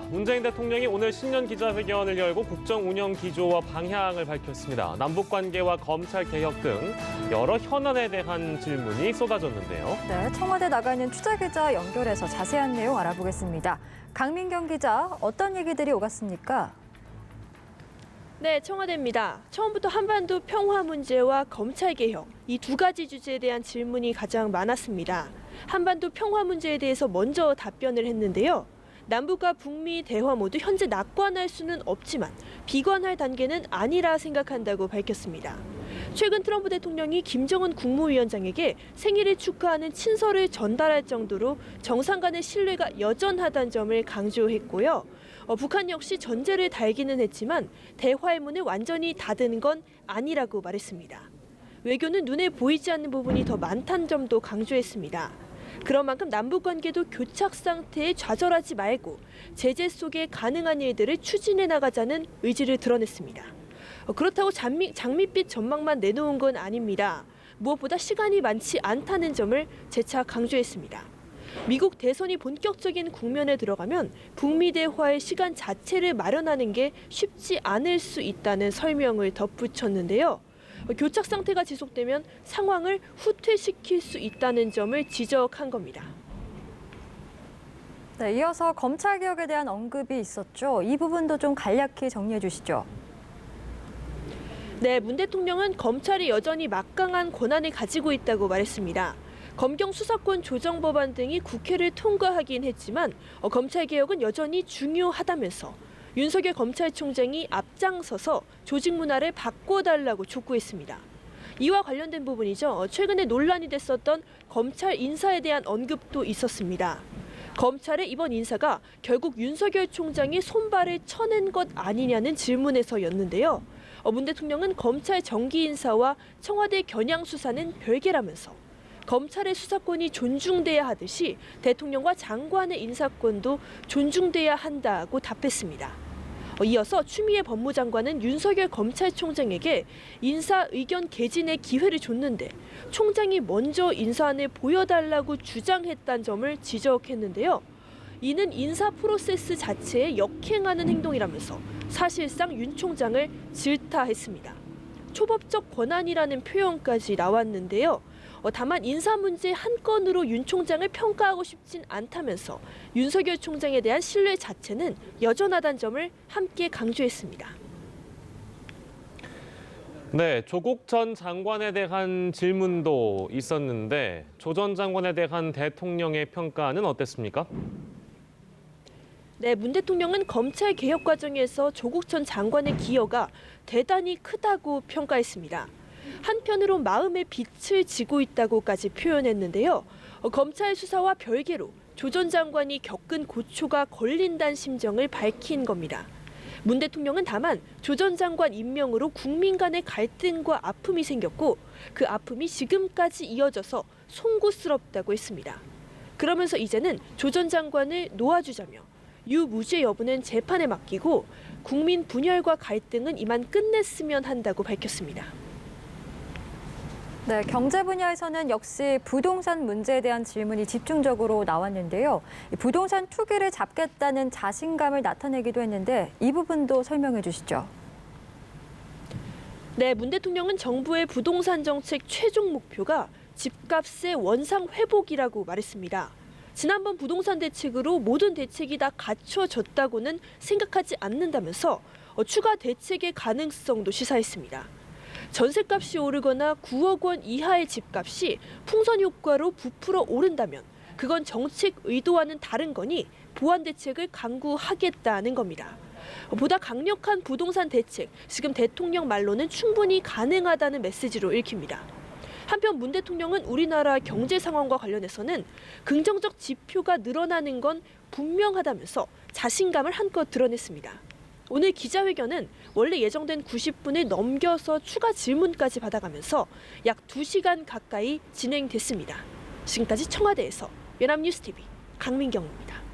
문재인 대통령이 오늘 신년 기자회견을 열고 국정 운영 기조와 방향을 밝혔습니다. 남북 관계와 검찰 개혁 등 여러 현안에 대한 질문이 쏟아졌는데요. 네, 청와대 나가 있는 취재 기자 연결해서 자세한 내용 알아보겠습니다. 강민경 기자, 어떤 얘기들이 오갔습니까? 네, 청와대입니다. 처음부터 한반도 평화 문제와 검찰 개혁, 이 두 가지 주제에 대한 질문이 가장 많았습니다. 한반도 평화 문제에 대해서 먼저 답변을 했는데요. 남북과 북미 대화 모두 현재 낙관할 수는 없지만 비관할 단계는 아니라 생각한다고 밝혔습니다. 최근 트럼프 대통령이 김정은 국무위원장에게 생일을 축하하는 친서를 전달할 정도로 정상 간의 신뢰가 여전하다는 점을 강조했고요. 북한 역시 전제를 달기는 했지만 대화의 문을 완전히 닫은 건 아니라고 말했습니다. 외교는 눈에 보이지 않는 부분이 더 많다는 점도 강조했습니다. 그런 만큼 남북관계도 교착 상태에 좌절하지 말고 제재 속에 가능한 일들을 추진해 나가자는 의지를 드러냈습니다. 그렇다고 장밋빛 전망만 내놓은 건 아닙니다. 무엇보다 시간이 많지 않다는 점을 재차 강조했습니다. 미국 대선이 본격적인 국면에 들어가면 북미 대화의 시간 자체를 마련하는 게 쉽지 않을 수 있다는 설명을 덧붙였는데요. 교착 상태가 지속되면 상황을 후퇴시킬 수 있다는 점을 지적한 겁니다. 네, 이어서 검찰 개혁에 대한 언급이 있었죠. 이 부분도 좀 간략히 정리해 주시죠. 네, 문 대통령은 검찰이 여전히 막강한 권한을 가지고 있다고 말했습니다. 검경 수사권 조정 법안 등이 국회를 통과하긴 했지만 검찰 개혁은 여전히 중요하다면서 윤석열 검찰총장이 앞장서서 조직 문화를 바꿔달라고 촉구했습니다. 이와 관련된 부분이죠. 최근에 논란이 됐었던 검찰 인사에 대한 언급도 있었습니다. 검찰의 이번 인사가 결국 윤석열 총장이 손발을 쳐낸 것 아니냐는 질문에서였는데요. 문 대통령은 검찰 정기 인사와 청와대 겨냥 수사는 별개라면서 검찰의 수사권이 존중돼야 하듯이 대통령과 장관의 인사권도 존중돼야 한다고 답했습니다. 이어서 추미애 법무장관은 윤석열 검찰총장에게 인사 의견 개진의 기회를 줬는데 총장이 먼저 인사안을 보여달라고 주장했다는 점을 지적했는데요. 이는 인사 프로세스 자체에 역행하는 행동이라면서 사실상 윤 총장을 질타했습니다. 초법적 권한이라는 표현까지 나왔는데요. 다만 인사 문제 한 건으로 윤 총장을 평가하고 싶진 않다면서 윤석열 총장에 대한 신뢰 자체는 여전하다는 점을 함께 강조했습니다. 네, 조국 전 장관에 대한 질문도 있었는데 조 전 장관에 대한 대통령의 평가는 어땠습니까? 네, 문 대통령은 검찰 개혁 과정에서 조국 전 장관의 기여가 대단히 크다고 평가했습니다. 한편으로 마음의 빛을 지고 있다고까지 표현했는데요. 검찰 수사와 별개로 조 전 장관이 겪은 고초가 걸린다는 심정을 밝힌 겁니다. 문 대통령은 다만 조 전 장관 임명으로 국민 간의 갈등과 아픔이 생겼고 그 아픔이 지금까지 이어져서 송구스럽다고 했습니다. 그러면서 이제는 조 전 장관을 놓아주자며 유무죄 여부는 재판에 맡기고 국민 분열과 갈등은 이만 끝냈으면 한다고 밝혔습니다. 네, 경제 분야에서는 역시 부동산 문제에 대한 질문이 집중적으로 나왔는데요. 부동산 투기를 잡겠다는 자신감을 나타내기도 했는데 이 부분도 설명해 주시죠. 네, 문 대통령은 정부의 부동산 정책 최종 목표가 집값의 원상 회복이라고 말했습니다. 지난번 부동산 대책으로 모든 대책이 다 갖춰졌다고는 생각하지 않는다면서 추가 대책의 가능성도 시사했습니다. 전셋값이 오르거나 9억 원 이하의 집값이 풍선 효과로 부풀어 오른다면 그건 정책 의도와는 다른 거니 보완 대책을 강구하겠다는 겁니다. 보다 강력한 부동산 대책, 지금 대통령 말로는 충분히 가능하다는 메시지로 읽힙니다. 한편 문 대통령은 우리나라 경제 상황과 관련해서는 긍정적 지표가 늘어나는 건 분명하다면서 자신감을 한껏 드러냈습니다. 오늘 기자회견은 원래 예정된 90분을 넘겨서 추가 질문까지 받아가면서 약 2시간 가까이 진행됐습니다. 지금까지 청와대에서 연합뉴스TV 강민경입니다.